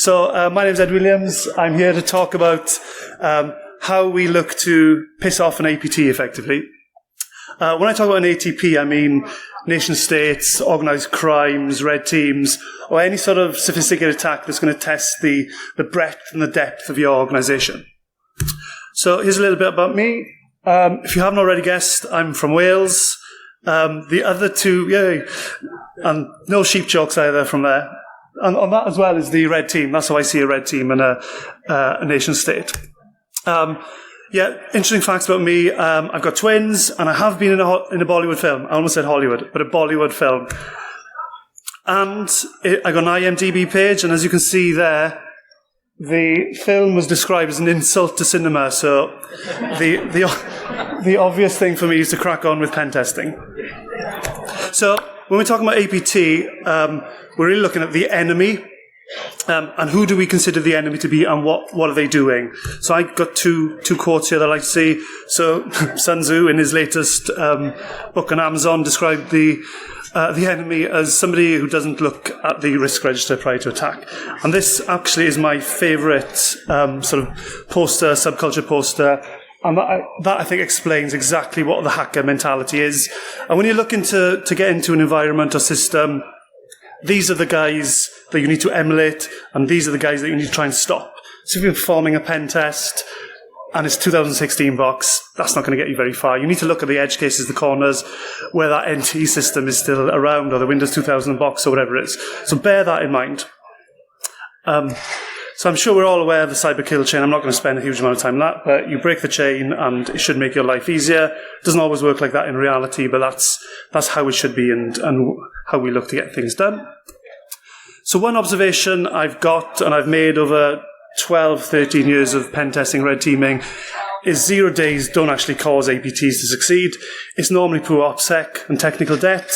My name's Ed Williams. I'm here to talk about how we look to piss off an APT effectively. When I talk about an ATP, I mean nation-states, organised crimes, red teams, or any sort of sophisticated attack that's going to test the breadth and the depth of your organisation. So here's a little bit about me. If you haven't already guessed, I'm from Wales. The other two, yay, and no sheep jokes either from there. And on that as well is the red team. That's how I see a red team and a nation-state. Interesting facts about me. I've got twins, and I have been in a Bollywood film. I almost said Hollywood, but a Bollywood film. And I got an IMDb page, and as you can see there, the film was described as an insult to cinema. So the obvious thing for me is to crack on with pen testing. So when we're talking about APT, we're really looking at the enemy. And who do we consider the enemy to be, and what are they doing? So I got two quotes here that I like to see. So Sun Tzu, in his latest book on Amazon, described the enemy as somebody who doesn't look at the risk register prior to attack. And this actually is my favourite sort of poster, subculture poster. And that I think explains exactly what the hacker mentality is. And when you're looking to get into an environment or system, these are the guys that you need to emulate, and these are the guys that you need to try and stop. So if you're performing a pen test, and it's 2016 box, that's not going to get you very far. You need to look at the edge cases, the corners, where that NT system is still around, or the Windows 2000 box, or whatever it is. So bear that in mind. So I'm sure we're all aware of the cyber kill chain. I'm not going to spend a huge amount of time on that, but you break the chain, and it should make your life easier. It doesn't always work like that in reality, but that's how it should be, and how we look to get things done. So one observation I've got, and I've made over 12, 13 years of pen testing, red teaming, is 0 days don't actually cause APTs to succeed. It's normally poor OPSEC and technical debt,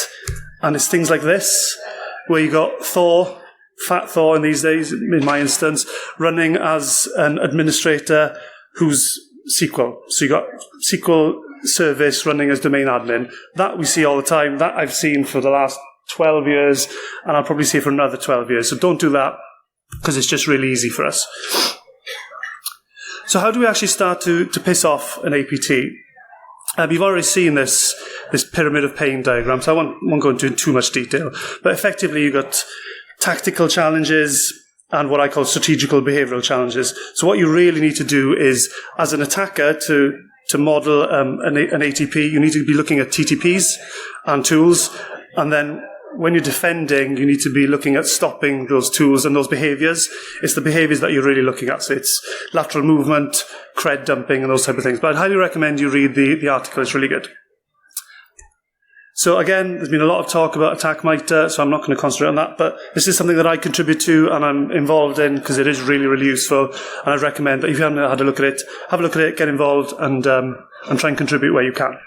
and it's things like this, where you got Thor, Fat Thor in these days, in my instance, running as an administrator who's SQL. So you got SQL service running as domain admin. That we see all the time. That I've seen for the last 12 years, and I'll probably see it for another 12 years. So don't do that, because it's just really easy for us. So how do we actually start to piss off an APT? You've already seen this pyramid of pain diagram, so I won't go into too much detail. But effectively, you've got tactical challenges and what I call strategical behavioral challenges. So what you really need to do is, as an attacker, to model an ATP, you need to be looking at TTPs and tools, and then when you're defending, you need to be looking at stopping those tools and those behaviours. It's the behaviours that you're really looking at. So it's lateral movement, cred dumping, and those type of things. But I'd highly recommend you read the article. It's really good. So again, there's been a lot of talk about attack MITRE, so I'm not going to concentrate on that. But this is something that I contribute to and I'm involved in, because it is really, really useful. And I'd recommend that if you haven't had a look at it, have a look at it, get involved, and try and contribute where you can.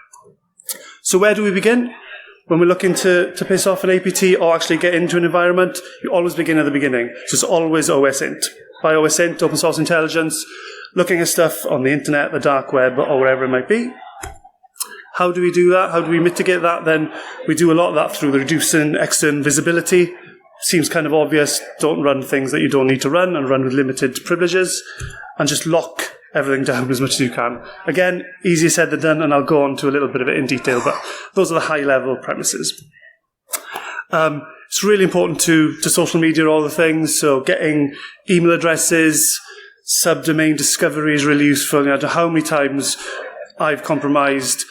So where do we begin? When we're looking to piss off an APT or actually get into an environment, you always begin at the beginning. So it's always OSINT. By OSINT, open source intelligence, looking at stuff on the internet, the dark web, or wherever it might be. How do we do that? How do we mitigate that? Then we do a lot of that through the reducing external visibility. Seems kind of obvious. Don't run things that you don't need to run, and run with limited privileges, and just lock everything down as much as you can. Again, easier said than done, and I'll go on to a little bit of it in detail, but those are the high-level premises. It's really important to social media, all the things, so getting email addresses, subdomain discovery is really useful. I don't know how many times I've compromised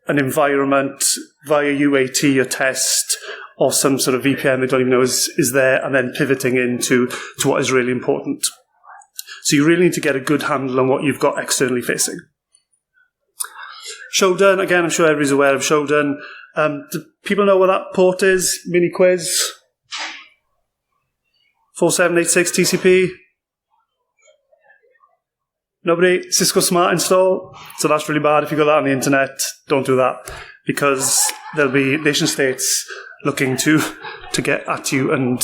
an environment via UAT or test, or some sort of VPN they don't even know is there, and then pivoting into what is really important. So you really need to get a good handle on what you've got externally facing. Shodan, again, I'm sure everybody's aware of Shodan. Do people know what that port is? Mini quiz? 4786 TCP? Nobody? Cisco Smart install? So that's really bad. If you got that on the internet, don't do that, because there'll be nation states looking to get at you and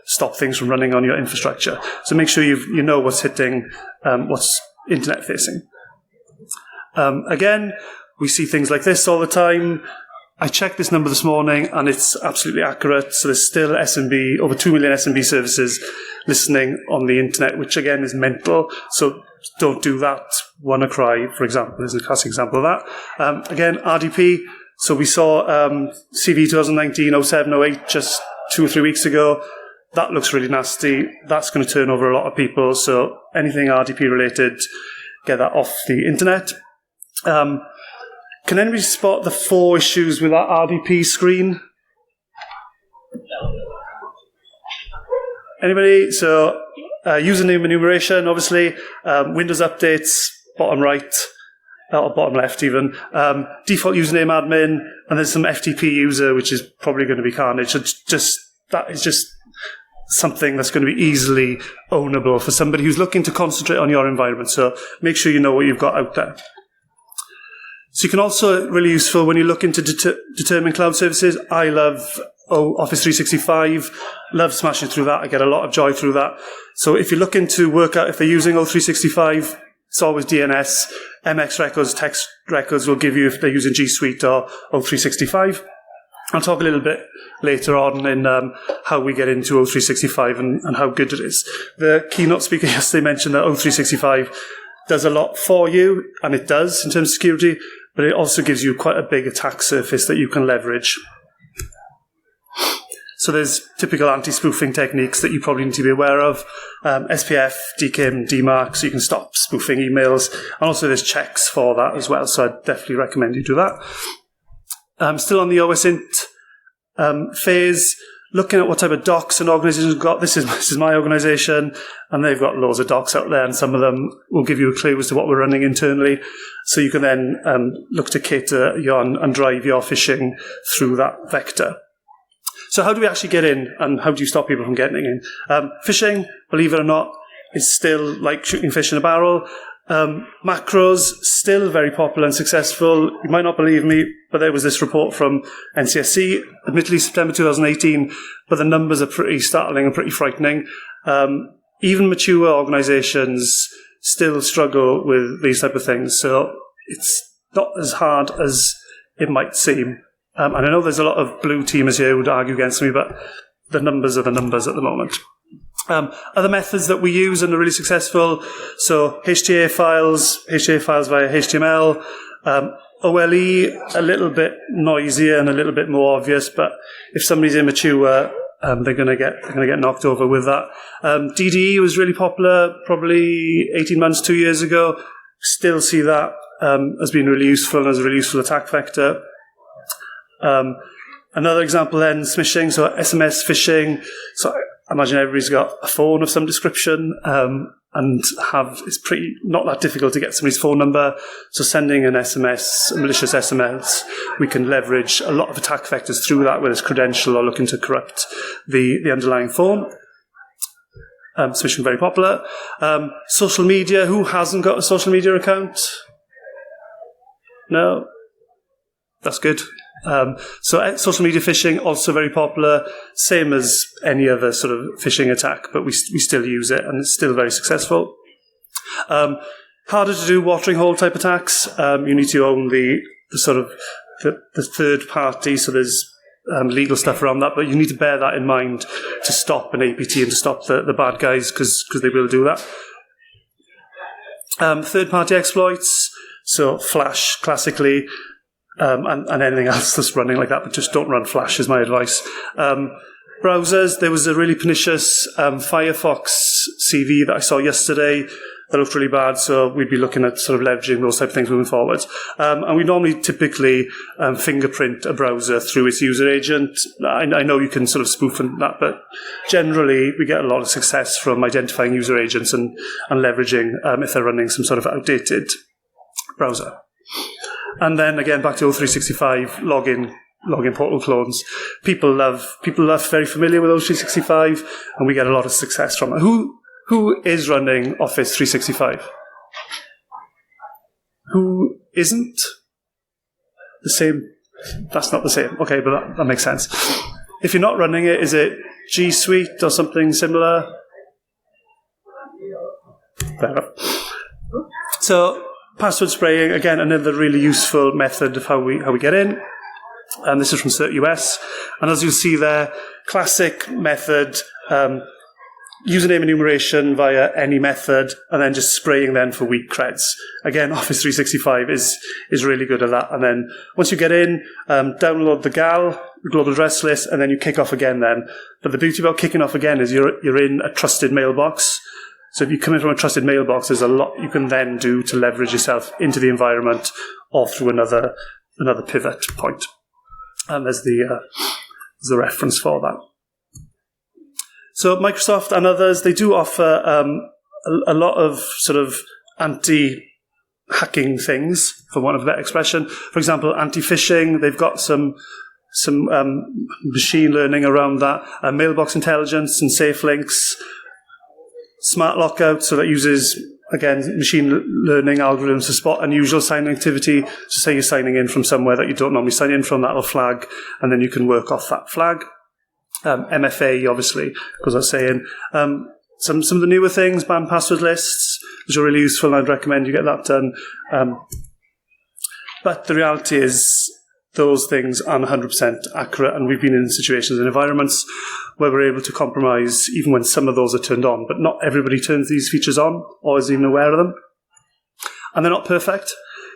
stop things from running on your infrastructure. So make sure you know what's hitting, what's internet facing. Again, we see things like this all the time. I checked this number this morning, and it's absolutely accurate. So there's still SMB, over 2 million SMB services listening on the internet, which again is mental. So don't do that. WannaCry, for example, is a classic example of that. Again, RDP. So we saw CV 2019-07-08 just 2 or 3 weeks ago. That looks really nasty. That's going to turn over a lot of people. So anything RDP related, get that off the internet. Can anybody spot the 4 issues with that RDP screen? Anybody? So username enumeration, obviously. Windows updates, bottom right, or bottom left even. Default username admin, and there's some FTP user, which is probably going to be carnage. That is just something that's going to be easily ownable for somebody who's looking to concentrate on your environment. So make sure you know what you've got out there. So you can also, really useful when you look into determine cloud services. I love Office 365, love smashing through that. I get a lot of joy through that. So if you're looking to work out if they're using O365, it's always DNS. MX records, text records will give you if they're using G Suite or O365. I'll talk a little bit later on in how we get into O365 and how good it is. The keynote speaker yesterday mentioned that O365 does a lot for you, and it does in terms of security, but it also gives you quite a big attack surface that you can leverage. So there's typical anti-spoofing techniques that you probably need to be aware of. SPF, DKIM, DMARC, so you can stop spoofing emails. And also there's checks for that as well, so I'd definitely recommend you do that. Still on the OSINT phase, looking at what type of docs an organization's got. This is my organization, and they've got loads of docs out there, and some of them will give you a clue as to what we're running internally. So you can then look to cater your and drive your phishing through that vector. So how do we actually get in, and how do you stop people from getting in? Phishing, believe it or not, is still like shooting fish in a barrel. Macros, still very popular and successful. You might not believe me, but there was this report from NCSC, admittedly September 2018, but the numbers are pretty startling and pretty frightening. Even mature organizations still struggle with these type of things, so it's not as hard as it might seem. And I know there's a lot of blue teamers here who would argue against me, but the numbers are the numbers at the moment. Other methods that we use and are really successful, so HTA files via HTML, OLE, a little bit noisier and a little bit more obvious, but if somebody's immature, they're going to get knocked over with that. DDE was really popular, probably 18 months, 2 years ago. Still see that as being really useful and as a really useful attack vector. Another example then, smishing, so SMS phishing. So I imagine everybody's got a phone of some description, and it's pretty not that difficult to get somebody's phone number. So sending an SMS, a malicious SMS, we can leverage a lot of attack vectors through that, whether it's credential or looking to corrupt the underlying phone. Smishing very popular. Social media, who hasn't got a social media account? No? That's good. So social media phishing, also very popular, same as any other sort of phishing attack, but we still use it, and it's still very successful. Harder to do watering hole type attacks. You need to own the third party, so there's legal stuff around that, but you need to bear that in mind to stop an APT and to stop the bad guys, because they will do that. Third party exploits, so Flash classically, and anything else that's running like that, but just don't run Flash is my advice. Browsers, there was a really pernicious Firefox CV that I saw yesterday that looked really bad, so we'd be looking at sort of leveraging those type of things moving forward. And we normally typically fingerprint a browser through its user agent. I know you can sort of spoof and that, but generally we get a lot of success from identifying user agents and leveraging if they're running some sort of outdated browser. And then again, back to O365, login portal clones. People are very familiar with O365, and we get a lot of success from it. Who is running Office 365? Who isn't? The same? That's not the same. Okay, but that makes sense. If you're not running it, is it G Suite or something similar? Fair enough. So, password spraying, again, another really useful method of how we get in. And this is from CertUS. And as you'll see there, classic method, username enumeration via any method, and then just spraying then for weak creds. Again, Office 365 is really good at that. And then once you get in, download the GAL, global address list, and then you kick off again then. But the beauty about kicking off again is you're in a trusted mailbox. So if you come in from a trusted mailbox, there's a lot you can then do to leverage yourself into the environment or through another pivot point. And there's the reference for that. So Microsoft and others, they do offer a lot of sort of anti-hacking things, for want of a better expression. For example, anti-phishing. They've got some machine learning around that, mailbox intelligence and safe links, smart lockout, so that uses, again, machine learning algorithms to spot unusual signing activity. So say you're signing in from somewhere that you don't normally sign in from, that'll flag, and then you can work off that flag. MFA, obviously, because I was saying. Some of the newer things, banned password lists, which are really useful, and I'd recommend you get that done. But the reality is those things aren't 100% accurate, and we've been in situations and environments where we're able to compromise even when some of those are turned on, but not everybody turns these features on or is even aware of them. And they're not perfect.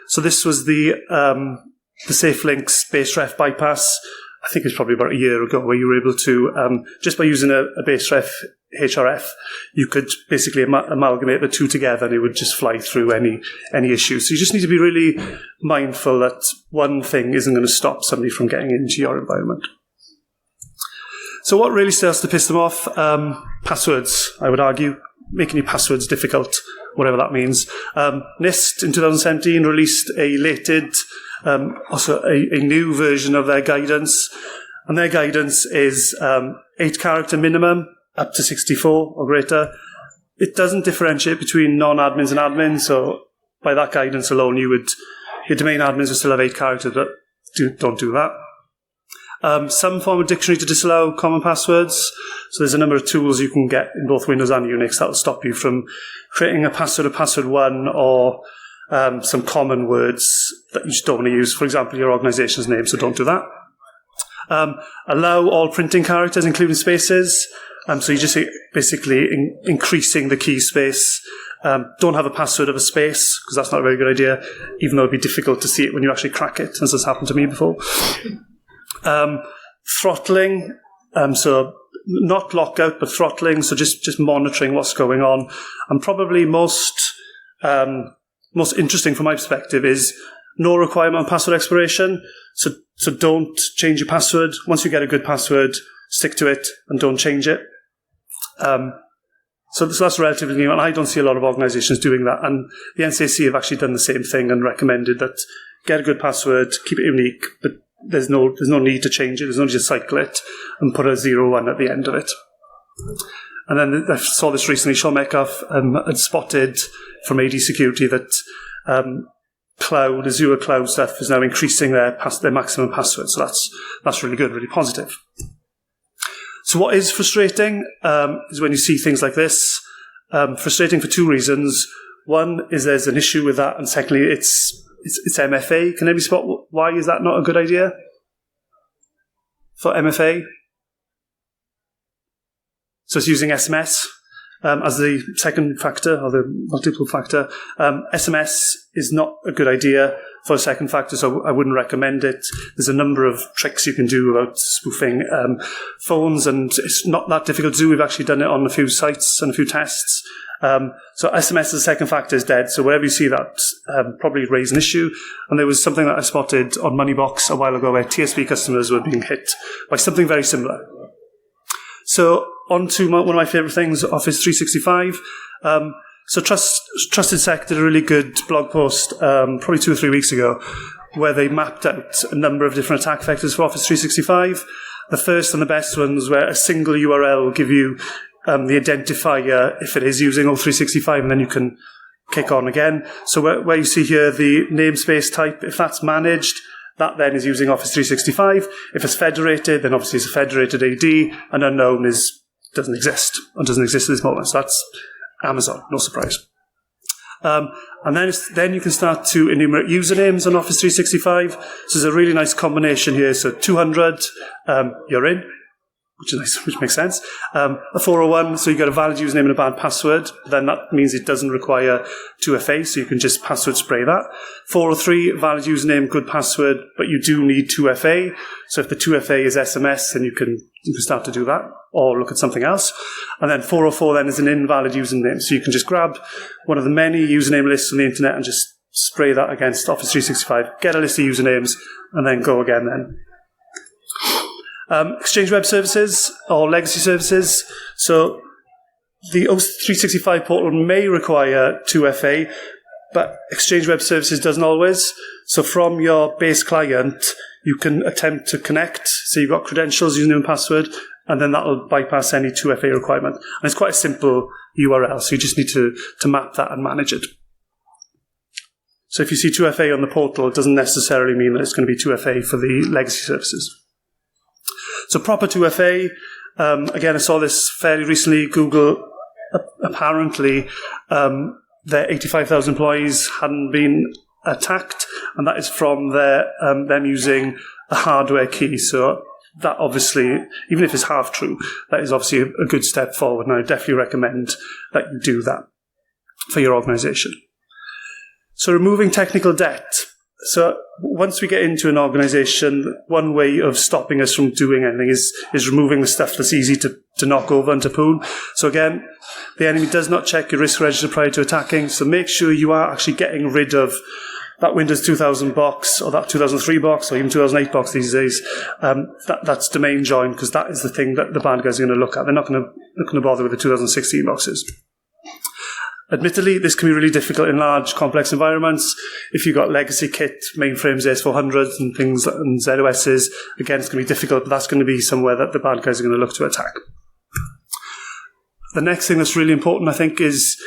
So this was the safe links base ref bypass. I think it's probably about a year ago, where you were able to, just by using a base ref HRF, you could basically amalgamate the two together and it would just fly through any issues. So you just need to be really mindful that one thing isn't going to stop somebody from getting into your environment. So what really starts to piss them off? Passwords, I would argue, making your passwords difficult, whatever that means. NIST in 2017 released also a new version of their guidance, and their guidance is 8-character minimum up to 64 or greater. It doesn't differentiate between non-admins and admins, so by that guidance alone, your domain admins will still have 8 characters, but don't do that. Some form of dictionary to disallow common passwords. So there's a number of tools you can get in both Windows and Unix that will stop you from creating a password 1 or some common words that you just don't want to use. For example, your organization's name, so don't do that. Allow all printing characters, including spaces. So you just basically increasing the key space. Don't have a password of a space, because that's not a very good idea, even though it'd be difficult to see it when you actually crack it, as has happened to me before. Throttling, so not lockout, but throttling, so just monitoring what's going on. And probably most interesting from my perspective is no requirement on password expiration. So don't change your password. Once you get a good password, stick to it and don't change it. So that's relatively new, and I don't see a lot of organizations doing that. And the NCAC have actually done the same thing and recommended that get a good password, keep it unique, but there's no need to change it. There's no need to cycle it and put a 01 at the end of it. And then I saw this recently. Sean Metcalf had spotted from AD Security that Azure cloud stuff is now increasing their maximum password. So that's really good, really positive. So what is frustrating is when you see things like this. Frustrating for 2 reasons. One is there's an issue with that, and secondly, it's MFA. Can anybody spot why is that not a good idea for MFA? So it's using SMS as the second factor, or the multiple factor. SMS is not a good idea for a second factor, so I wouldn't recommend it. There's a number of tricks you can do about spoofing phones, and it's not that difficult to do. We've actually done it on a few sites and a few tests. So SMS as a second factor is dead. So wherever you see that, probably raise an issue. And there was something that I spotted on Moneybox a while ago where TSP customers were being hit by something very similar. So on to one of my favourite things, Office 365. So Trusted Sec did a really good blog post probably 2 or 3 weeks ago where they mapped out a number of different attack vectors for Office 365. The first and the best ones where a single URL will give you the identifier if it is using O365, and then you can kick on again. So where you see here the namespace type, if that's managed, that then is using Office 365. If it's federated, then obviously it's a federated AD, and unknown doesn't exist at this moment. So that's Amazon, no surprise. And then you can start to enumerate usernames on Office 365. So there's a really nice combination here. So 200, you're in. which is nice, which makes sense. A 401, so you got a valid username and a bad password. Then that means it doesn't require 2FA, so you can just password spray that. 403, valid username, good password, but you do need 2FA. So if the 2FA is SMS, then you can start to do that, or look at something else. And then 404 then is an invalid username, so you can just grab one of the many username lists on the internet and just spray that against Office 365, get a list of usernames, and then go again then. Exchange Web Services or legacy services. So the Office 365 portal may require 2FA, but Exchange Web Services doesn't always. So from your base client, you can attempt to connect. So you've got credentials, username and password, and then that'll bypass any 2FA requirement. And it's quite a simple URL, so you just need to map that and manage it. So if you see 2FA on the portal, it doesn't necessarily mean that it's going to be 2FA for the legacy services. So proper 2FA, again, I saw this fairly recently. Google, apparently, their 85,000 employees hadn't been attacked, and that is from them using a hardware key. So that obviously, even if it's half true, that is obviously a good step forward, and I definitely recommend that you do that for your organization. So removing technical debt. So once we get into an organization, one way of stopping us from doing anything is removing the stuff that's easy to knock over and to pool. So again, the enemy does not check your risk register prior to attacking, so make sure you are actually getting rid of that Windows 2000 box, or that 2003 box, or even 2008 box these days. That's domain join, because that is the thing that the bad guys are going to look at. They're not going to bother with the 2016 boxes. Admittedly, this can be really difficult in large, complex environments. If you've got legacy kit, mainframes, AS400s and things, and ZOSs, again, it's going to be difficult, but that's going to be somewhere that the bad guys are going to look to attack. The next thing that's really important, I think, is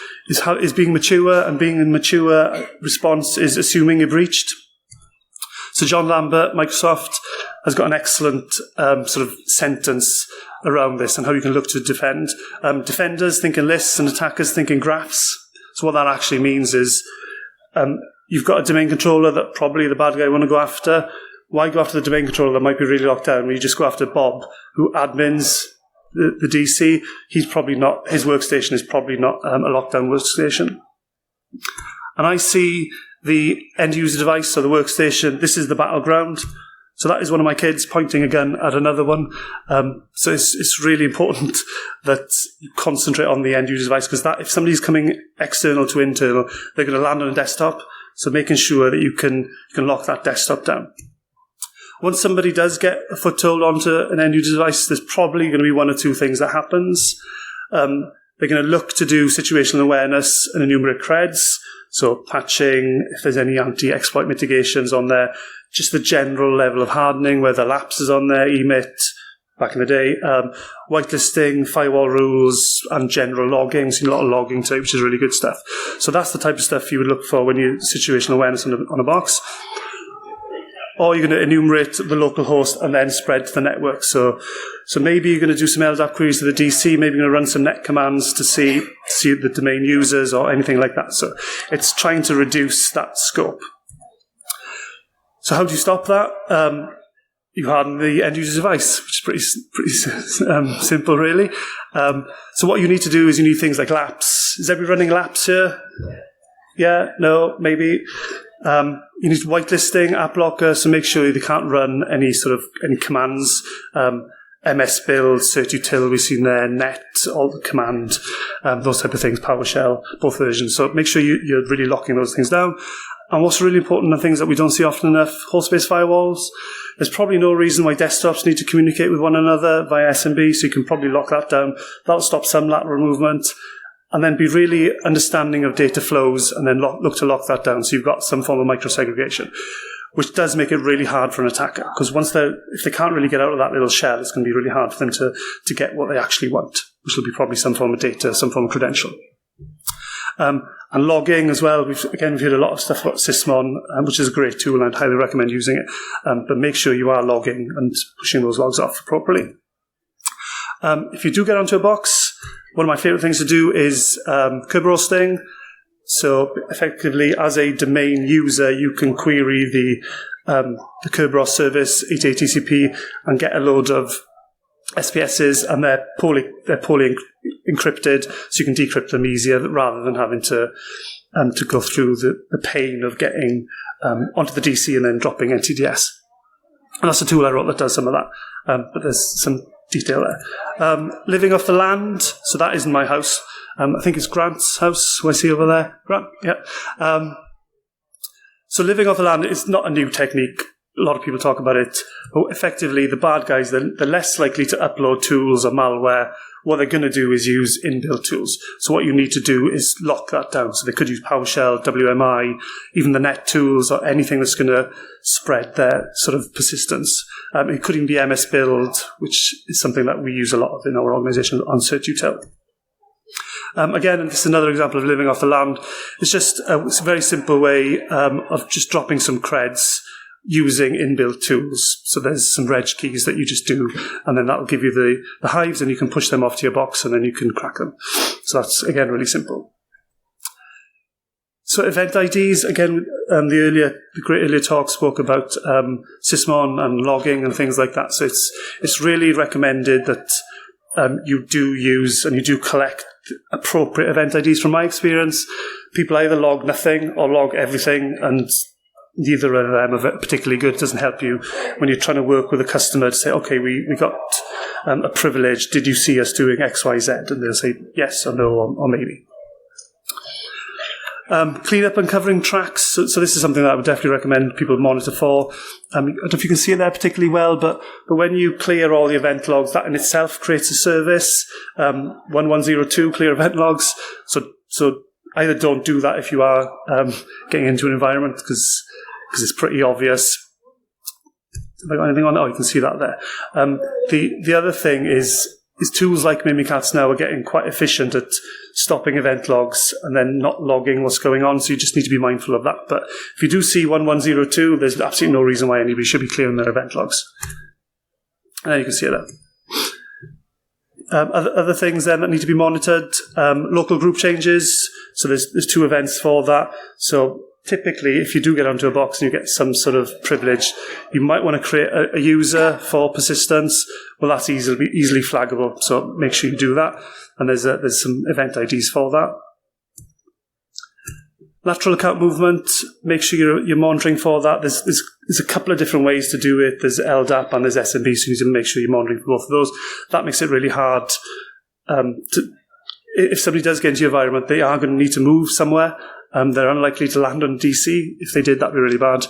being mature, and being a mature response is assuming you're breached. So John Lambert, Microsoft, has got an excellent sort of sentence around this and how you can look to defend. Defenders think in lists and attackers think in graphs. So what that actually means is you've got a domain controller that probably the bad guy want to go after. Why go after the domain controller that might be really locked down when you just go after Bob, who admins the DC? He's probably not, his workstation is probably not a lockdown workstation. And I see the end user device, so the workstation, this is the battleground. So that is one of my kids pointing a gun at another one. So it's really important that you concentrate on the end user device, because that, if somebody's coming external to internal, they're going to land on a desktop. So making sure that you can lock that desktop down. Once somebody does get a foothold onto an end user device, there's probably going to be one or two things that happens. They're going to look to do situational awareness and enumerate creds. So patching, if there's any anti-exploit mitigations on there, just the general level of hardening, whether lapses on there, emit, back in the day, whitelisting, firewall rules, and general logging. So a lot of logging too, which is really good stuff. So that's the type of stuff you would look for when you situational awareness on a box. Or you're going to enumerate the local host and then spread to the network. So maybe you're going to do some LDAP queries to the DC, maybe you're going to run some net commands to see the domain users or anything like that. So it's trying to reduce that scope. So how do you stop that? You harden the end user device, which is pretty simple, really. So what you need to do is you need things like laps. Is everybody running laps here? Yeah? No? Maybe? You need whitelisting, app blocker, so make sure they can't run any commands. MS build, certutil, we've seen there, net, all the command, those type of things, PowerShell, both versions. So make sure you're really locking those things down. And what's really important are things that we don't see often enough, host-based firewalls. There's probably no reason why desktops need to communicate with one another via SMB, so you can probably lock that down. That'll stop some lateral movement. And then be really understanding of data flows, and then look to lock that down. So you've got some form of microsegregation, which does make it really hard for an attacker. Because if they can't really get out of that little shell, it's going to be really hard for them to get what they actually want, which will be probably some form of data, some form of credential. And logging as well. We've heard a lot of stuff about Sysmon, which is a great tool, and I'd highly recommend using it. But make sure you are logging and pushing those logs off properly. If you do get onto a box, one of my favorite things to do is Kerberos. So effectively, as a domain user, you can query the Kerberos service, 88 TCP, and get a load of SPSs, and they're poorly encrypted, so you can decrypt them easier rather than having to go through the pain of getting onto the DC and then dropping NTDS. And that's a tool I wrote that does some of that, but there's some detail there. Living off the land, so that isn't my house. I think it's Grant's house, who I see over there. Grant, yeah. So living off the land is not a new technique. A lot of people talk about it. But effectively, the bad guys, they're less likely to upload tools or malware. What they're going to do is use inbuilt tools. So what you need to do is lock that down. So they could use PowerShell, WMI, even the net tools, or anything that's going to spread their sort of persistence. It could even be MS Build, which is something that we use a lot of in our organization on CertUtil. Again, and this is another example of living off the land. It's just it's a very simple way of just dropping some creds using inbuilt tools. So there's some reg keys that you just do, and then that'll give you the hives, and you can push them off to your box, and then you can crack them. So that's, again, really simple. So event IDs, again, the great earlier talk spoke about Sysmon and logging and things like that. So it's really recommended that you do use and you do collect appropriate event IDs. From my experience, people either log nothing or log everything, and neither of them are particularly good. It doesn't help you when you're trying to work with a customer to say, okay, we got a privilege. Did you see us doing X, Y, Z? And they'll say yes or no or maybe. Clean up and covering tracks. So this is something that I would definitely recommend people monitor for. I don't know if you can see it there particularly well, but when you clear all the event logs, that in itself creates a service. 1102 clear event logs. So either don't do that if you are getting into an environment, because it's pretty obvious. Have I got anything on? Oh, you can see that there. The other thing is tools like Mimikatz now are getting quite efficient at stopping event logs and then not logging what's going on, so you just need to be mindful of that. But if you do see 1102, there's absolutely no reason why anybody should be clearing their event logs. And there you can see it there. Other things then that need to be monitored, local group changes. So there's 2 events for that. So typically, if you do get onto a box and you get some sort of privilege, you might want to create a user for persistence. Well, that's easily flaggable, so make sure you do that. And there's some event IDs for that. Lateral account movement, make sure you're monitoring for that. There's a couple of different ways to do it. There's LDAP and there's SMB, so you need to make sure you're monitoring for both of those. That makes it really hard. If somebody does get into your environment, they are going to need to move somewhere. They're unlikely to land on DC. If they did, that'd be really bad.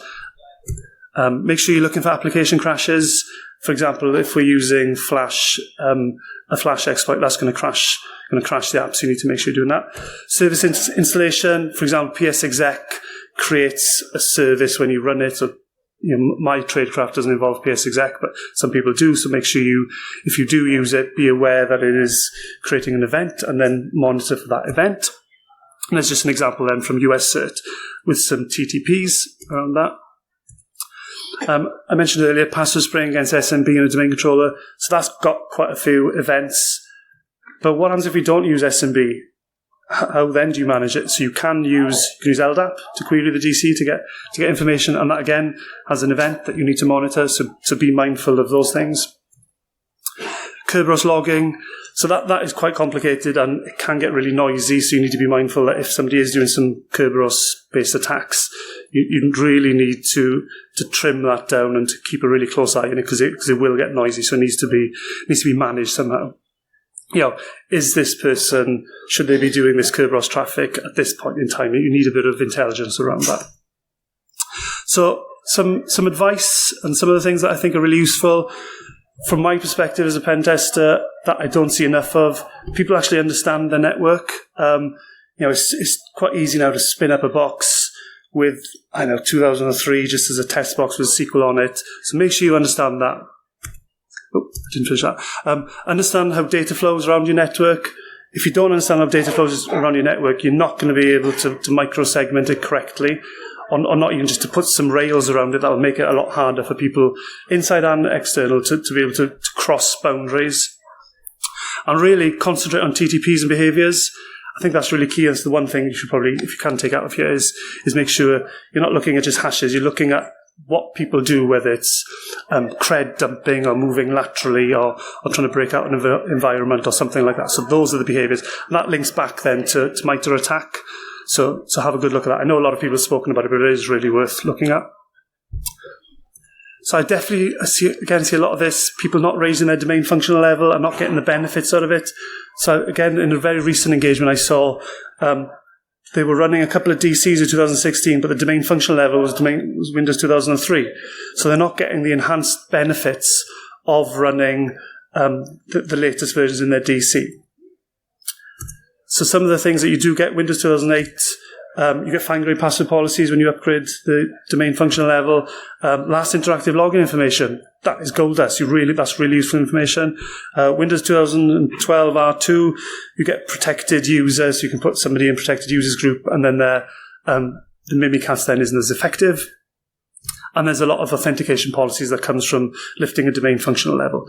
Make sure you're looking for application crashes. For example, if we're using Flash, a Flash exploit, that's going to crash the app, so you need to make sure you're doing that. Service installation, for example, PSExec creates a service when you run it. So, my tradecraft doesn't involve PSExec, but some people do. So make sure if you do use it, be aware that it is creating an event, and then monitor for that event. And there's just an example then from US Cert with some TTPs around that. I mentioned earlier password spraying against SMB and a domain controller. So that's got quite a few events. But what happens if you don't use SMB? How then do you manage it? So you can use LDAP to query the DC to get information, and that again has an event that you need to monitor. So be mindful of those things. Kerberos logging. So that is quite complicated, and it can get really noisy, so you need to be mindful that if somebody is doing some Kerberos-based attacks, you really need to trim that down and to keep a really close eye on it, because it will get noisy, so it needs to be managed somehow. Is this person, should they be doing this Kerberos traffic at this point in time? You need a bit of intelligence around that. So some advice and some of the things that I think are really useful. From my perspective as a pen tester, that I don't see enough of. People actually understand the network. It's quite easy now to spin up a box with, 2003 just as a test box with SQL on it. So make sure you understand that. Oh, I didn't finish that. Understand how data flows around your network. If you don't understand how data flows around your network, you're not going to be able to micro-segment it correctly. Or not even just to put some rails around it. That will make it a lot harder for people inside and external to be able to cross boundaries. And really concentrate on TTPs and behaviours. I think that's really key. That's the one thing you should probably, if you can take out of here, is make sure you're not looking at just hashes. You're looking at what people do, whether it's cred dumping or moving laterally or trying to break out an environment or something like that. So those are the behaviours. And that links back then to MITRE ATT&CK. So have a good look at that. I know a lot of people have spoken about it, but it is really worth looking at. So I definitely see a lot of this, people not raising their domain functional level and not getting the benefits out of it. So again, in a very recent engagement I saw, they were running a couple of DCs in 2016, but the domain functional level was Windows 2003. So they're not getting the enhanced benefits of running the latest versions in their DC. So some of the things that you do get, Windows 2008, you get fine-grained password policies when you upgrade the domain functional level. Last interactive login information, that is gold dust. That's really useful information. Windows 2012 R2, you get protected users. You can put somebody in protected users group, and then the Mimikatz then isn't as effective. And there's a lot of authentication policies that comes from lifting a domain functional level.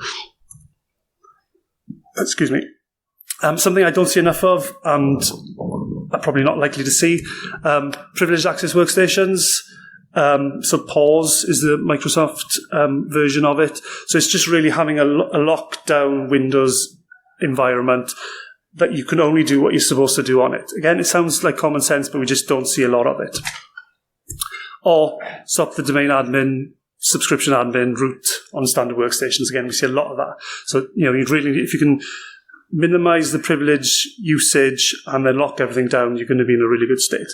Excuse me. Something I don't see enough of, and I'm probably not likely to see, privileged access workstations. So PAWS is the Microsoft version of it. So it's just really having a lockdown Windows environment that you can only do what you're supposed to do on it. Again, it sounds like common sense, but we just don't see a lot of it. Or stop the domain admin, subscription admin root on standard workstations. Again, we see a lot of that. So, you'd really, if you can minimize the privilege usage and then lock everything down, you're going to be in a really good state.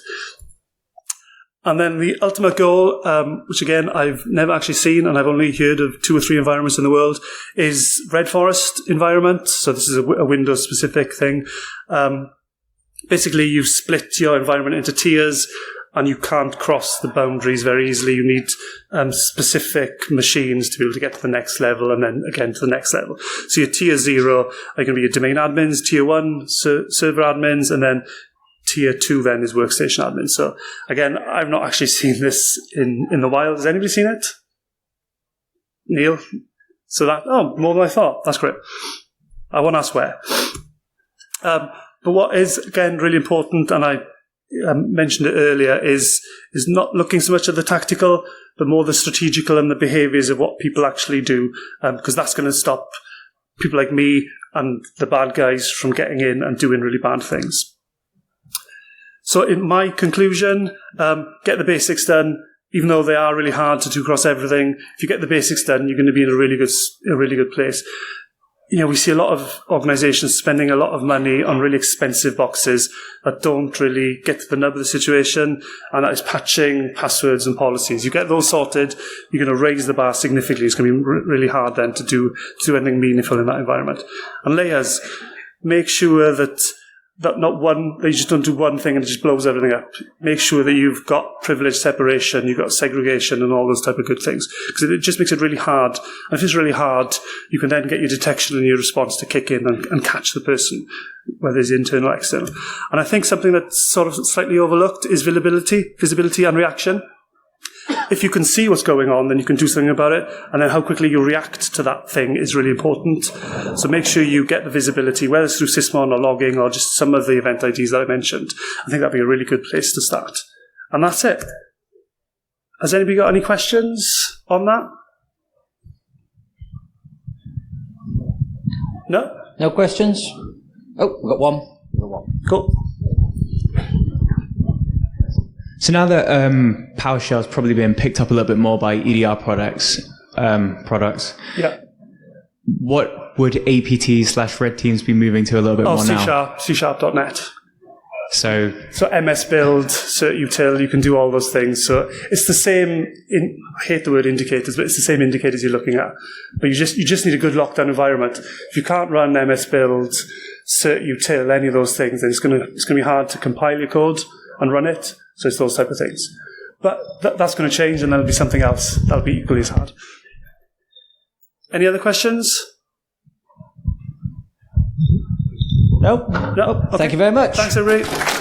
And then the ultimate goal, which again I've never actually seen and I've only heard of 2 or 3 environments in the world, is Red Forest environment. So this is a Windows specific thing. Basically you split your environment into tiers and you can't cross the boundaries very easily. You need specific machines to be able to get to the next level and then again to the next level. So your tier 0 are going to be your domain admins, tier 1 server admins, and then tier 2 then is workstation admin. So again, I've not actually seen this in the wild. Has anybody seen it? Neil? So more than I thought. That's great. I won't ask where. But what is, again, really important, and I mentioned it earlier, is not looking so much at the tactical, but more the strategical and the behaviours of what people actually do, because that's going to stop people like me and the bad guys from getting in and doing really bad things. So in my conclusion, get the basics done. Even though they are really hard to do across everything, if you get the basics done, you're going to be in a really good place. We see a lot of organisations spending a lot of money on really expensive boxes that don't really get to the nub of the situation, and that is patching, passwords and policies. You get those sorted, you're going to raise the bar significantly. It's going to be really hard then to do anything meaningful in that environment. And layers, make sure that you just don't do one thing and it just blows everything up. Make sure that you've got privilege separation, you've got segregation and all those type of good things. Because it just makes it really hard. And if it's really hard, you can then get your detection and your response to kick in and catch the person, whether it's internal or external. And I think something that's sort of slightly overlooked is visibility and reaction. If you can see what's going on, then you can do something about it. And then how quickly you react to that thing is really important. So make sure you get the visibility, whether it's through Sysmon or logging or just some of the event IDs that I mentioned. I think that'd be a really good place to start. And that's it. Has anybody got any questions on that? No? No questions? Oh, we've got one. Cool. So now that PowerShell is probably being picked up a little bit more by EDR products, Yeah. what would APT/red teams be moving to a little bit more now? C#.net. So MS Build, CertUtil, you can do all those things. So it's the same, I hate the word indicators, but it's the same indicators you're looking at. But you just need a good lockdown environment. If you can't run MS Build, CertUtil, any of those things, then it's going to be hard to compile your code and run it. So it's those type of things. But that's going to change, and there'll be something else that'll be equally as hard. Any other questions? No. No? Okay. Thank you very much. Thanks, everybody.